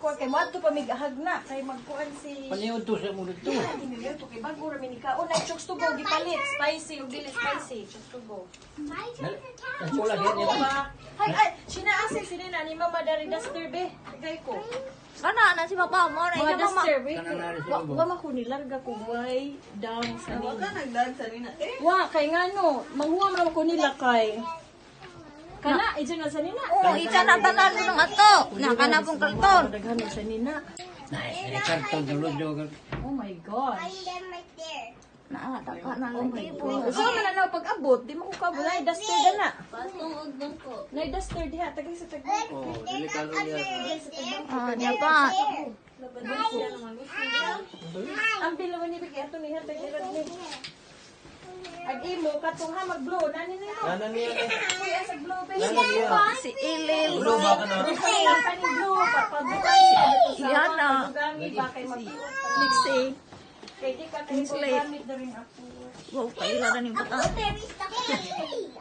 Kuan kay mo pa migahag na kay magkuan si Paniyon to sa muna to. Hiniliw to kay bago ra mi nikaon ay chokes to go gipalit spicy ug dili spicy chokes to go. Ang pula yan nila. Ay sinaasay sinina ni Mama Dari Duster be. Gay ko. Kana na si papa mo na Mga ika mama. Duster be. Kanang nari sa ubo. Wa ma ko nilarga ko way down sa Wa ka nagdansa ni na. Wa kay ngano manghuam ra ko nila kay kana ija na sa nina. Oo, isa na tanan mo ng ato. Na kana pong karton. Daghan sa nina. Nice. Ay, karton dulod-dulod. Oh my gosh. Na taka na Oh lang my ipo. God. So, man na pag-abot, di mo ko kabot. Nay, duster na na. Patungod lang ko. Nay, duster diha. Tagay sa tag. Oh, delikado niya. Ah, niya pa. Ang bilo man ni bigay ato ni hatag irad ni. Ag imo katong ha mag-blow nani ni. Nanan niya eh. Uy, asa blow be. Nanan niya. Si Ilil. Ulo ba ka na? Kani blow pa pabuhay siya dito sa Yan na. gami ba kay mag Lixi. kay di ka kay Slate. gamit na rin ako. Wow, kaila na ni bata.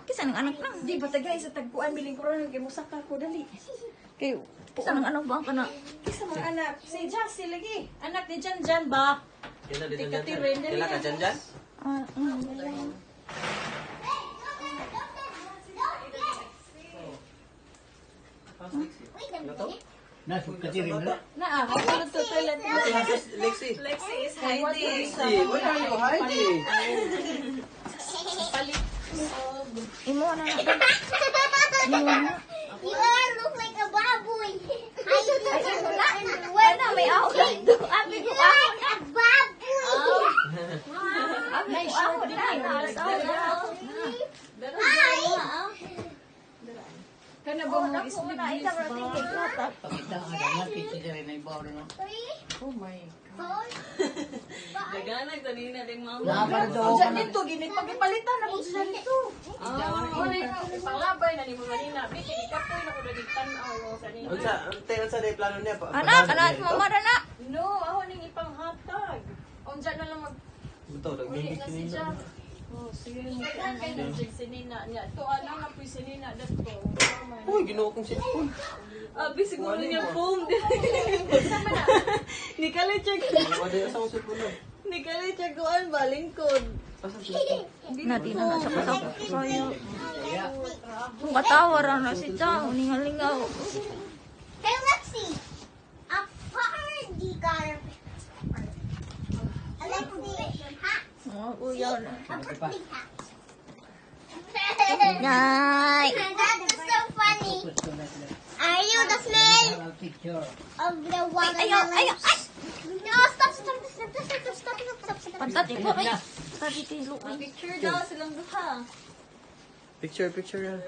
Kisa ng anak lang. Di ba tagay sa tagpuan biling ko ron kay musaka ko dali. Kay kisa ng anak ba ka na? Isa mga anak, si Jassy lagi. Anak ni Jan ba? Kailan din Tika dyan? tirin dali. Kailan ka dyan dyan? Ah, Ano to? Nasa katirin na. Na ako na to toilet. Lexi. Lexi is Hiding. hiding. What are you hiding? Palit. imo na na. Imo na. You are look like a baboy. Ay, imo na. Wala, may ako dito. Abi ko ako na. A baboy. Abi Nay, ko short ako din na. yun. Kana ba mo Ako sleep na, isa ra tingin ko ta. Pakita ka na. Pizza rin na ibaw na. Oh my God. Daganag tanina ding mama. Nakapara Diyan dito, ginit pagipalitan ako sa dito. Panglabay na ni mo manina. Biki, ikapoy na ko na ditan ako sa nina. Unsa day plano niya? Anak, kana si mama na na. No, ako ning ipanghatag. Unja na lang mag Ito, uli nagbibig na si siya. Nina. Oh, sige mo ko ang energy si Nina niya. To ano na po si Nina dato. Uy, ginuha kong cellphone. Abi siguro niya foam. Sama na. Ni kala check. Wala yung asang cellphone na. Ni kala check ko an balingkod. Asang cellphone? Natin na nasa patok. Sayo. Kung katawaran na si Chang, ningalingaw. Hey, Lexi. A party car. I like the hat. Mga kuya na. A party hat. Nay! That's so funny. Are you the smell of the watermelon? Ayaw, ay! No, stop, stop, stop, stop, stop, stop, stop, stop, stop. Pantati ko ay. Pantati lo ay. Picture daw silang duha. Picture yan.